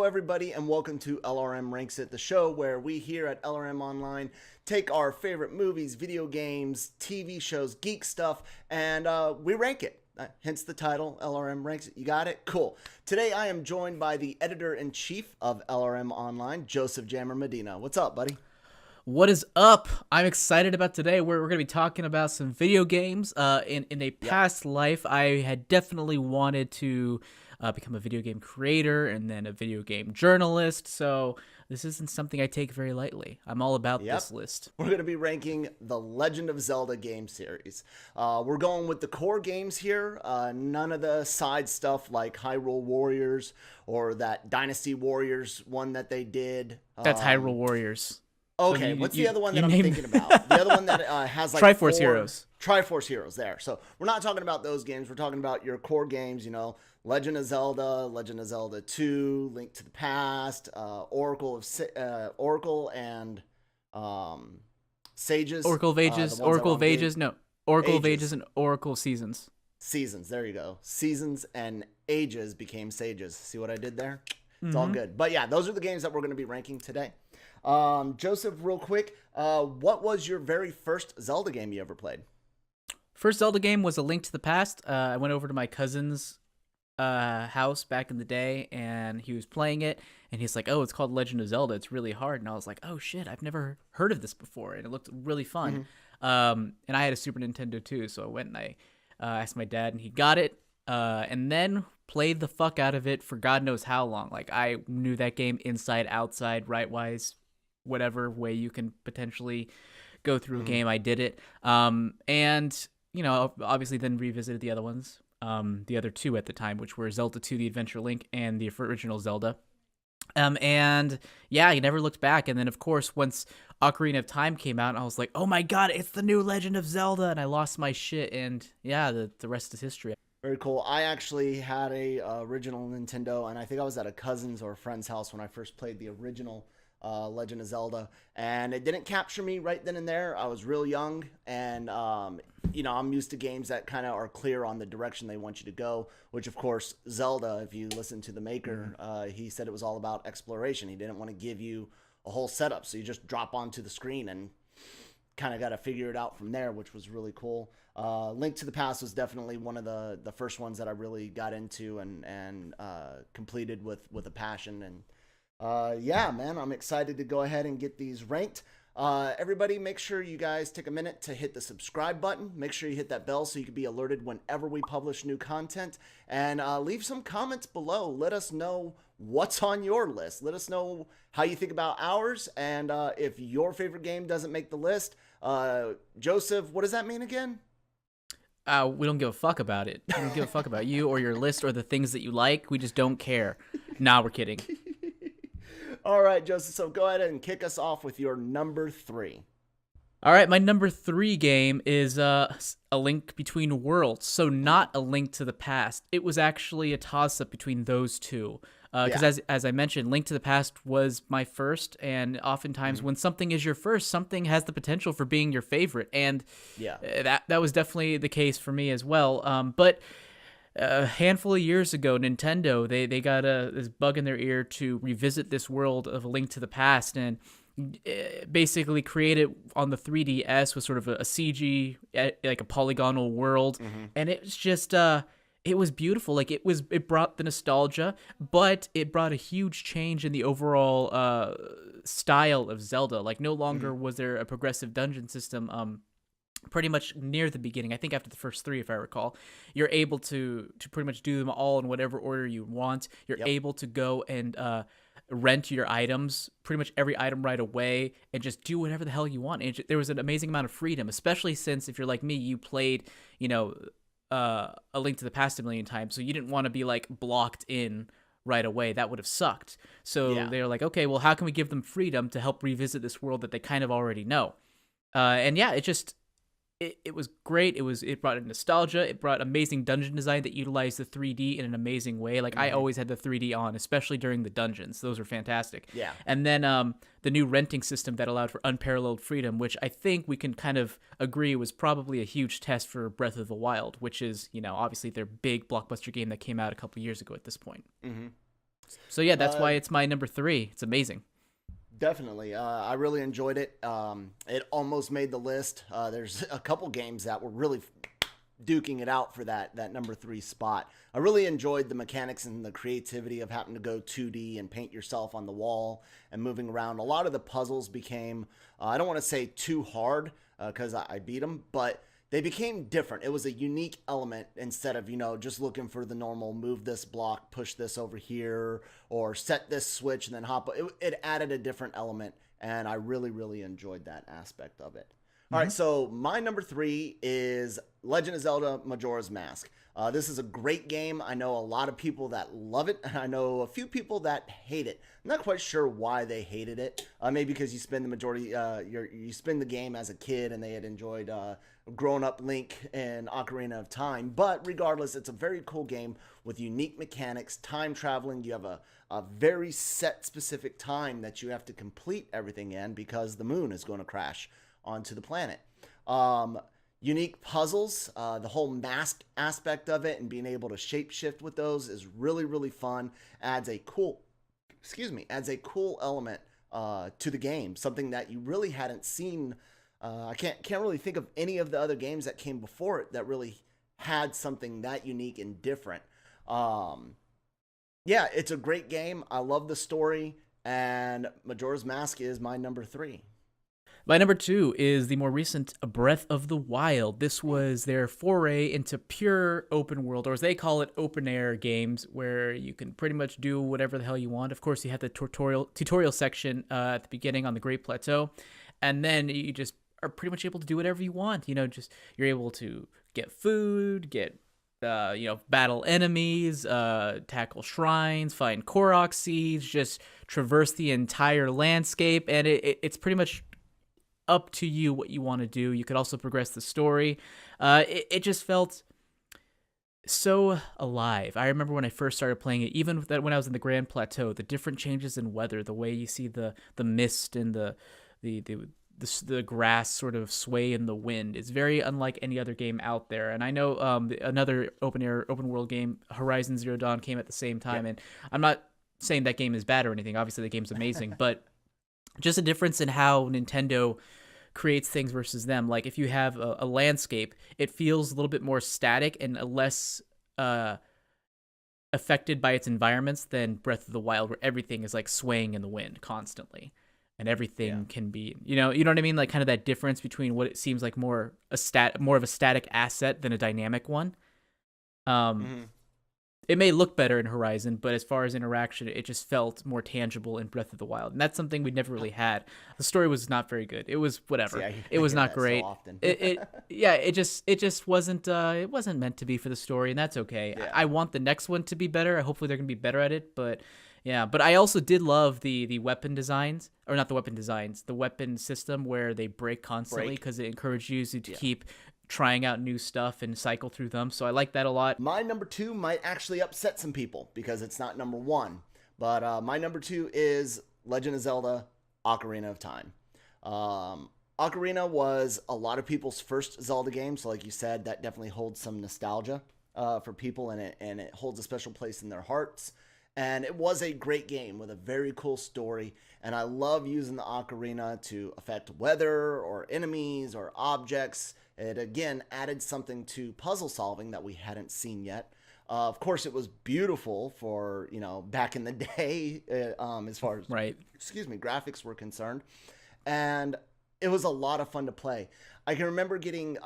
Hello, everybody, and welcome to LRM Ranks It, the show where we here at LRM Online take our favorite movies, video games, TV shows, geek stuff, and we rank it. Hence the title, LRM Ranks It. You got it? Cool. Today I am joined by the Editor-in-Chief of LRM Online, Joseph Jammer Medina. What's up, buddy? What is up? I'm excited about today. We're going to be talking about some video games. In a past life, I had definitely wanted to become a video game creator and then a video game journalist. So this isn't something I take very lightly. I'm all about this list. We're going to be ranking the Legend of Zelda game series. We're going with the core games here. None of the side stuff like Hyrule Warriors or that Dynasty Warriors one that they did. That's Hyrule Warriors. Okay, what's the other one that I'm thinking about? The other one that has like Triforce Heroes. Triforce Heroes there. So we're not talking about those games. We're talking about your core games, you know, Legend of Zelda 2, Link to the Past, Oracle and Sages. Oracle of Ages, Oracle of Ages and Oracle Seasons. Seasons, there you go. Seasons and Ages became Sages. See what I did there? It's all good. But yeah, those are the games that we're going to be ranking today. Joseph, real quick, what was your very first Zelda game you ever played? First Zelda game was A Link to the Past. I went over to my cousin's house back in the day, and he was playing it, and he's like, oh, it's called Legend of Zelda. It's really hard. And I was like, oh, shit, I've never heard of this before, and it looked really fun. And I had a Super Nintendo, too, so I went and I asked my dad, and he got it, and then played the fuck out of it for God knows how long. Like, I knew that game inside, outside, right-wise, whatever way you can potentially go through a game. I did it. And, you know, obviously then revisited the other ones, the other two at the time, which were Zelda 2, The Adventure Link, and the original Zelda. And yeah, I never looked back. And then, of course, once Ocarina of Time came out, I was like, oh my God, it's the new Legend of Zelda. And I lost my shit. And yeah, the rest is history. Very cool. I actually had a original Nintendo, and I think I was at a cousin's or a friend's house when I first played the original Legend of Zelda, and it didn't capture me right then and there. I was real young, and you know, I'm used to games that kind of are clear on the direction they want you to go, which of course Zelda, if you listen to the maker, he said it was all about exploration. He didn't want to give you a whole setup, so you just drop onto the screen and kind of got to figure it out from there, which was really cool. Link to the Past was definitely one of the first ones that I really got into and completed with a passion. And yeah, man, I'm excited to go ahead and get these ranked. Everybody, make sure you guys take a minute to hit the subscribe button. Make sure you hit that bell so you can be alerted whenever we publish new content. And leave some comments below. Let us know what's on your list. Let us know how you think about ours. And if your favorite game doesn't make the list, Joseph, what does that mean again? We don't give a fuck about it. We don't give a fuck about you or your list or the things that you like. We just don't care. Nah, we're kidding. All right, Joseph, so go ahead and kick us off with your number 3. All right, my number 3 game is A Link Between Worlds. So not A Link to the Past. It was actually a toss-up between those two. Because as I mentioned, Link to the Past was my first, and oftentimes when something is your first, something has the potential for being your favorite. And that was definitely the case for me as well. But a handful of years ago, Nintendo, they got this bug in their ear to revisit this world of A Link to the Past, and basically create it on the 3DS with sort of a CG, like a polygonal world, and it was just it was beautiful. Like it brought the nostalgia, but it brought a huge change in the overall style of Zelda. Like no longer was there a progressive dungeon system. Pretty much near the beginning, I think after the first 3, if I recall, you're able to pretty much do them all in whatever order you want. You're able to go and rent your items, pretty much every item right away, and just do whatever the hell you want. And there was an amazing amount of freedom, especially since if you're like me, you played, you know, A Link to the Past a million times, so you didn't want to be like blocked in right away. That would have sucked. So they're like, okay, well, how can we give them freedom to help revisit this world that they kind of already know? And yeah, it was great. It brought nostalgia. It brought amazing dungeon design that utilized the 3D in an amazing way. Like I always had the 3D on, especially during the dungeons. Those were fantastic. Yeah. And then the new renting system that allowed for unparalleled freedom, which I think we can kind of agree was probably a huge test for Breath of the Wild, which is, you know, obviously their big blockbuster game that came out a couple years ago at this point. So yeah, that's Uh, why it's my number 3. It's amazing. Definitely. I really enjoyed it. It almost made the list. There's a couple games that were really duking it out for that number 3 spot. I really enjoyed the mechanics and the creativity of having to go 2D and paint yourself on the wall and moving around. A lot of the puzzles became, I don't want to say too hard because I beat them, but they became different. It was a unique element instead of, just looking for the normal move this block, push this over here, or set this switch and then hop. It added a different element, and I really, really enjoyed that aspect of it. All right, so my number 3 is Legend of Zelda Majora's Mask. This is a great game. I know a lot of people that love it, and I know a few people that hate it. I'm not quite sure why they hated it. Maybe because you spend the majority, you spend the game as a kid, and they had enjoyed grown-up Link and Ocarina of Time. But regardless, it's a very cool game with unique mechanics, time traveling. You have a very set, specific time that you have to complete everything in because the moon is going to crash onto the planet. Unique puzzles, the whole mask aspect of it and being able to shapeshift with those is really, really fun. Adds a cool element to the game, something that you really hadn't seen. I can't really think of any of the other games that came before it that really had something that unique and different. Yeah, it's a great game. I love the story, and Majora's Mask is my number 3. My number 2 is the more recent Breath of the Wild. This was their foray into pure open world, or as they call it, open air games, where you can pretty much do whatever the hell you want. Of course, you have the tutorial section at the beginning on the Great Plateau, and then you just are pretty much able to do whatever you want. Just you're able to get food, get battle enemies, tackle shrines, find Korok seeds, just traverse the entire landscape, and it's pretty much up to you what you want to do. You could also progress the story. It just felt so alive. I remember when I first started playing it, even when I was in the Grand Plateau, the different changes in weather, the way you see the mist and the grass sort of sway in the wind. It's very unlike any other game out there. And I know another open world game, Horizon Zero Dawn, came at the same time. Yep. And I'm not saying that game is bad or anything. Obviously, the game's amazing, but just a difference in how Nintendo creates things versus them. Like if you have a landscape, it feels a little bit more static and less affected by its environments than Breath of the Wild, where everything is like swaying in the wind constantly. And everything can be, you know what I mean? Like kind of that difference between what it seems like more of a static asset than a dynamic one. It may look better in Horizon, but as far as interaction, it just felt more tangible in Breath of the Wild. And that's something we never really had. The story was not very good. It was whatever. See, it was not great. So it just wasn't it wasn't meant to be for the story, and that's okay. Yeah. I want the next one to be better. Hopefully they're going to be better at it, but yeah, but I also did love the weapon designs, or not the weapon designs, the weapon system where they break constantly because it encouraged you to keep trying out new stuff and cycle through them. So I like that a lot. My number 2 might actually upset some people because it's not number 1. But my number 2 is Legend of Zelda Ocarina of Time. Ocarina was a lot of people's first Zelda game. So like you said, that definitely holds some nostalgia for people, and it holds a special place in their hearts. And it was a great game with a very cool story. And I love using the ocarina to affect weather or enemies or objects. It, again, added something to puzzle solving that we hadn't seen yet. Of course, it was beautiful for, back in the day as far as, graphics were concerned. And it was a lot of fun to play. I can remember getting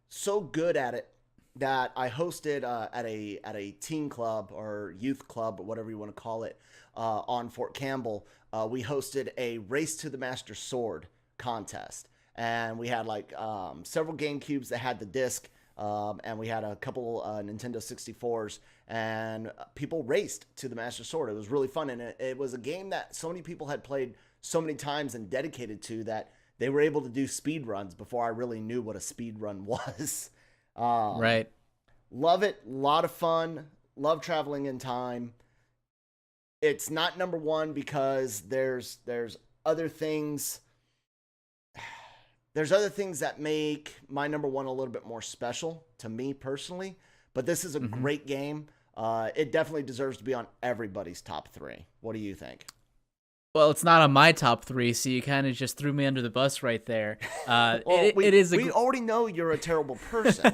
so good at it that I hosted at a teen club or youth club or whatever you want to call it on Fort Campbell. We hosted a Race to the Master Sword contest, and we had several GameCubes that had the disc, and we had a couple Nintendo 64s, and people raced to the Master Sword. It was really fun, and it was a game that so many people had played so many times and dedicated to that they were able to do speed runs before I really knew what a speed run was. Right. Love it. A lot of fun. Love traveling in time. It's not number 1 because there's other things. There's other things that make my number 1 a little bit more special to me personally. But this is a great game. It definitely deserves to be on everybody's top 3. What do you think? Well, it's not on my top 3, so you kind of just threw me under the bus right there. Well, It is we already know you're a terrible person.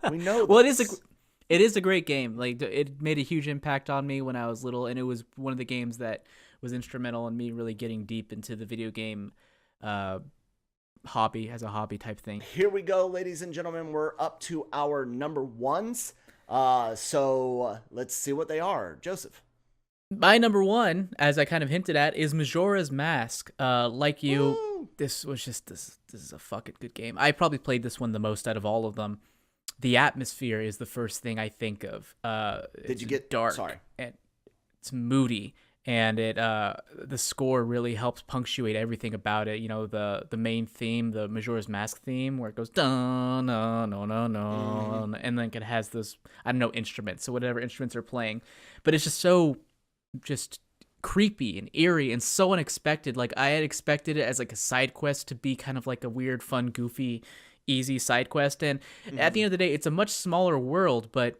We know well, this. it is a great game. Like, it made a huge impact on me when I was little, and it was one of the games that was instrumental in me really getting deep into the video game hobby, as a hobby type thing. Here we go, ladies and gentlemen. We're up to our number 1s. So let's see what they are. Joseph. My number 1, as I kind of hinted at, is Majora's Mask. Like you, Woo! this was just this is a fucking good game. I probably played this one the most out of all of them. The atmosphere is the first thing I think of. Did you get dark? Sorry. And it's moody, and the score really helps punctuate everything about it. You know, the main theme, the Majora's Mask theme, where it goes dun no no no no, and then it has those, I don't know, instruments, so whatever instruments are playing, but it's just so creepy and eerie and so unexpected. Like, I had expected it as like a side quest to be kind of like a weird, fun, goofy, easy side quest, and at the end of the day, it's a much smaller world, but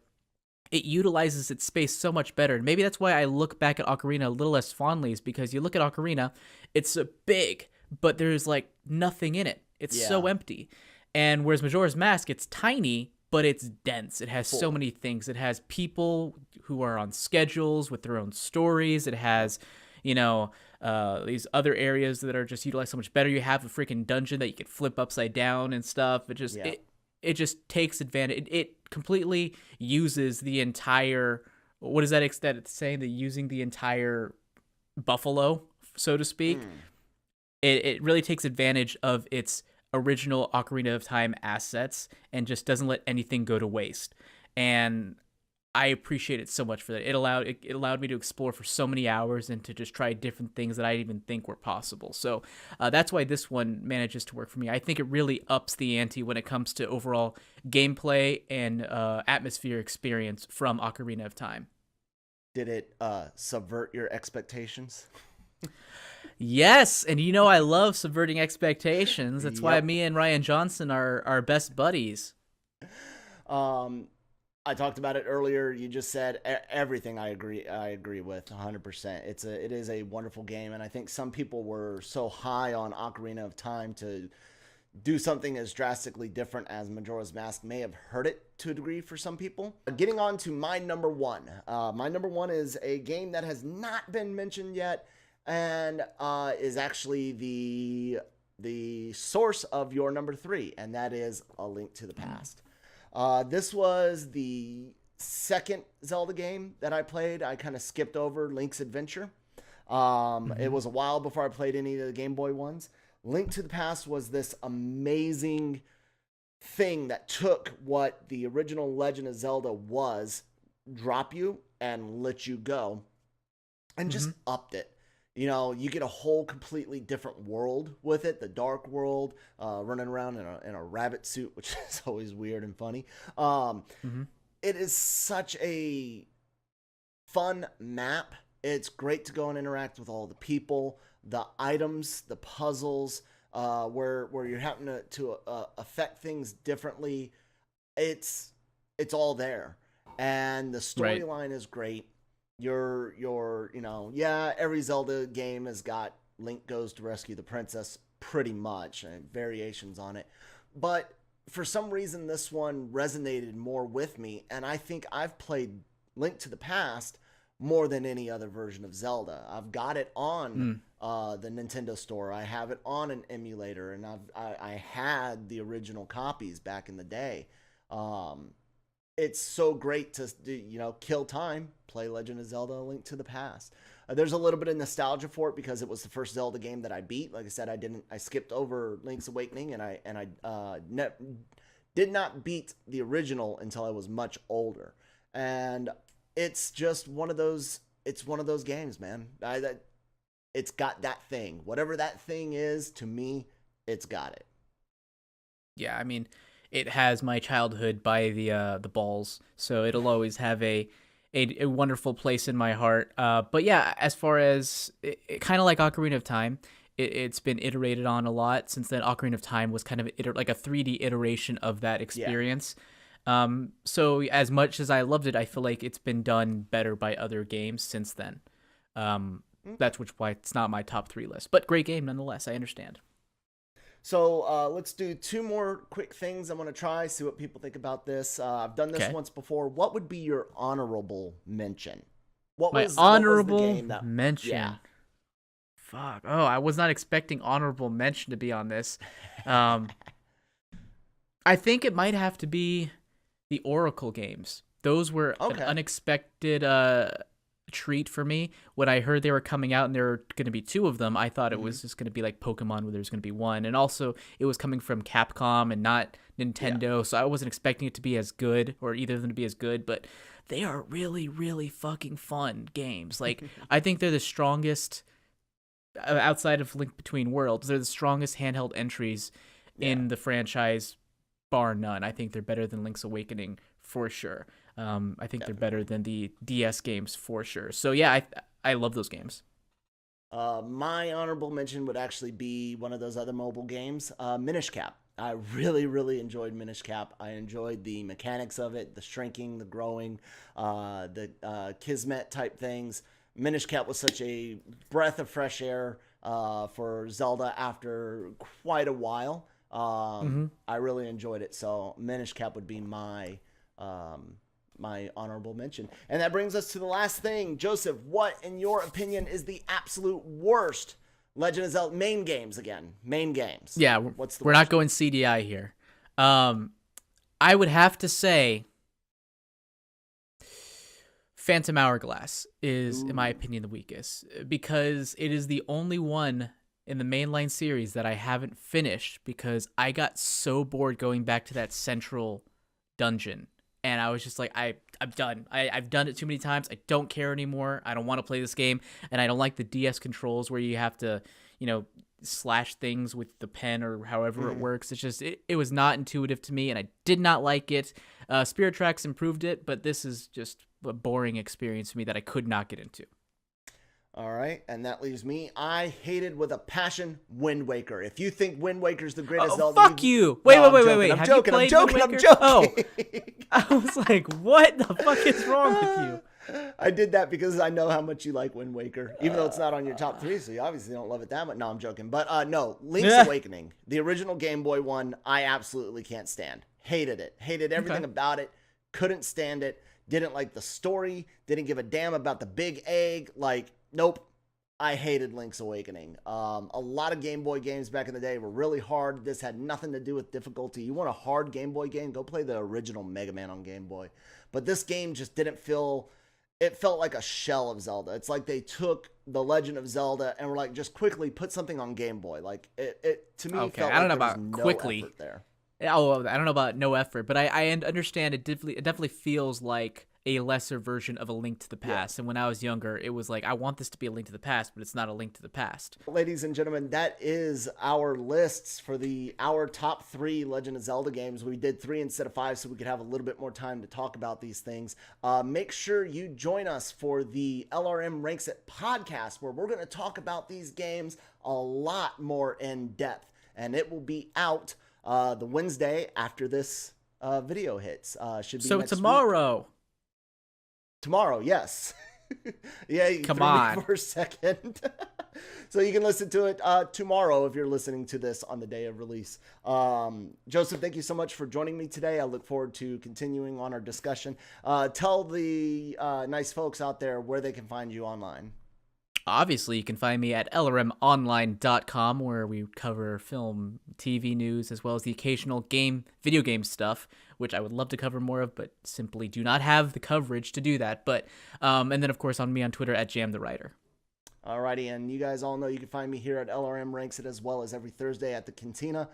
it utilizes its space so much better. And maybe that's why I look back at Ocarina a little less fondly, is because you look at Ocarina, it's big, but there's like nothing in it. It's so empty. And whereas Majora's Mask, it's tiny, but it's dense. It has so many things. It has people who are on schedules with their own stories. It has, you know, these other areas that are just utilized so much better. You have a freaking dungeon that you can flip upside down and stuff. It just it just takes advantage. It completely uses the entire, what is that it's saying? That using the entire buffalo, so to speak. It really takes advantage of its original Ocarina of Time assets and just doesn't let anything go to waste. And I appreciate it so much for that. It allowed me to explore for so many hours and to just try different things that I didn't even think were possible. So that's why this one manages to work for me. I think it really ups the ante when it comes to overall gameplay and atmosphere experience from Ocarina of Time. Did it subvert your expectations? Yes, and you know I love subverting expectations. That's why me and Ryan Johnson are best buddies. I talked about it earlier. You just said everything. I agree with 100%. It is a wonderful game, and I think some people were so high on Ocarina of Time to do something as drastically different as Majora's Mask may have hurt it to a degree for some people. Getting on to my number 1. My number 1 is a game that has not been mentioned yet, and is actually the source of your number 3, and that is A Link to the Past. This was the second Zelda game that I played. I kind of skipped over Link's Adventure. It was a while before I played any of the Game Boy ones. Link to the Past was this amazing thing that took what the original Legend of Zelda was, drop you and let you go, and just upped it. You know, you get a whole completely different world with it. The dark world, running around in a rabbit suit, which is always weird and funny. It is such a fun map. It's great to go and interact with all the people, the items, the puzzles, where you're having to affect things differently. It's all there, and the storyline is great. You're you know, every Zelda game has got Link goes to rescue the princess, pretty much, and variations on it. But for some reason, this one resonated more with me, and I think I've played Link to the Past more than any other version of Zelda. I've got it on the Nintendo store. I have it on an emulator, and I had the original copies back in the day. It's so great to, you know, kill time, play Legend of Zelda: A Link to the Past. There's a little bit of nostalgia for it because it was the first Zelda game that I beat. Like I said, I skipped over Link's Awakening, and I did not beat the original until I was much older. And it's just one of those. It's one of those games, man. It's got that thing. Whatever that thing is, to me, it's got it. Yeah, I mean, it has my childhood by the balls, so it'll always have a wonderful place in my heart. But yeah, as far as it kind of like Ocarina of Time, it's been iterated on a lot since then. Ocarina of Time was kind of like a 3D iteration of that experience. So as much as I loved it, I feel like it's been done better by other games since then. That's why it's not my top 3 list, but great game nonetheless. I understand. So let's do 2 more quick things. I'm going to try, see what people think about this. I've done this once before. What would be your honorable mention? What was the game that, mention? Yeah. Fuck. Oh, I was not expecting honorable mention to be on this. I think it might have to be the Oracle games. Those were an unexpected treat for me. When I heard they were coming out and there were going to be 2 of them, I thought it was just going to be like Pokemon where there's going to be 1. And also it was coming from Capcom and not Nintendo, so I wasn't expecting it to be as good, or either of them to be as good, but they are really, really fucking fun games. Like, I think they're the strongest, outside of Link Between Worlds, they're the strongest handheld entries in the franchise, bar none. I think they're better than Link's Awakening for sure. I think they're better than the DS games for sure. So yeah, I love those games. My honorable mention would actually be one of those other mobile games, Minish Cap. I really, really enjoyed Minish Cap. I enjoyed the mechanics of it, the shrinking, the growing, the Kismet type things. Minish Cap was such a breath of fresh air for Zelda after quite a while. I really enjoyed it. So Minish Cap would be my my honorable mention. And that brings us to the last thing. Joseph, what, in your opinion, is the absolute worst Legend of Zelda main games again? Main games. Yeah, we're not going CDI here. I would have to say Phantom Hourglass is, in my opinion, the weakest, because it is the only one in the mainline series that I haven't finished because I got so bored going back to that central dungeon. And I was just like, I'm done. I've done it too many times. I don't care anymore. I don't want to play this game. And I don't like the DS controls where you have to, slash things with the pen or however it works. It's just, it was not intuitive to me, and I did not like it. Spirit Tracks improved it, but this is just a boring experience for me that I could not get into. All right, and that leaves me. I hated with a passion Wind Waker. If you think Wind Waker's the greatest Zelda, fuck you! Wait. I'm joking. I'm joking. Oh, I was like, what the fuck is wrong with you? I did that because I know how much you like Wind Waker, even though it's not on your top 3, so you obviously don't love it that much. No, I'm joking. But no, Link's Awakening, the original Game Boy one, I absolutely can't stand. Hated it. Hated everything about it. Couldn't stand it. Didn't like the story. Didn't give a damn about the big egg. Nope. I hated Link's Awakening. A lot of Game Boy games back in the day were really hard. This had nothing to do with difficulty. You want a hard Game Boy game? Go play the original Mega Man on Game Boy. But this game just didn't feel... It felt like a shell of Zelda. It's like they took the Legend of Zelda and were like, just quickly put something on Game Boy. Like, it to me, okay, felt I don't like know there about was quickly. No effort there. Oh, I don't know about no effort, but I understand it definitely feels like a lesser version of A Link to the Past. And when I was younger, it was like, I want this to be A Link to the Past, but it's not A Link to the Past. Ladies and gentlemen, that is our lists for our top 3 Legend of Zelda games. We did 3 instead of 5 so we could have a little bit more time to talk about these things. Make sure you join us for the LRM Ranks It podcast, where we're going to talk about these games a lot more in depth. And it will be out the Wednesday after this video hits. Should be so next tomorrow. Week. Tomorrow, yes. Yeah, you come threw on me for a second. So you can listen to it tomorrow if you're listening to this on the day of release. Joseph, thank you so much for joining me today. I look forward to continuing on our discussion. Tell the nice folks out there where they can find you online. Obviously, you can find me at lrmonline.com, where we cover film, TV news, as well as the occasional video game stuff, which I would love to cover more of, but simply do not have the coverage to do that. But and then, of course, on me on Twitter at JamTheWriter. Alrighty, and you guys all know you can find me here at LRM Ranks It, as well as every Thursday at the Cantina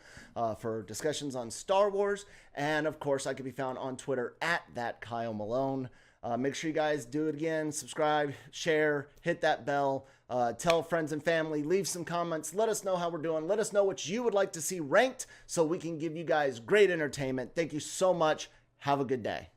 for discussions on Star Wars. And, of course, I can be found on Twitter at @KyleMalone. Make sure you guys do it again. Subscribe, share, hit that bell, tell friends and family, leave some comments. Let us know how we're doing. Let us know what you would like to see ranked so we can give you guys great entertainment. Thank you so much. Have a good day.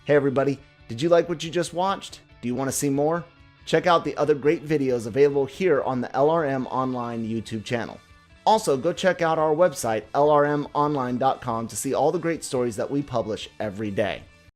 Hey, everybody. Did you like what you just watched? Do you want to see more? Check out the other great videos available here on the LRM Online YouTube channel. Also, go check out our website, lrmonline.com, to see all the great stories that we publish every day.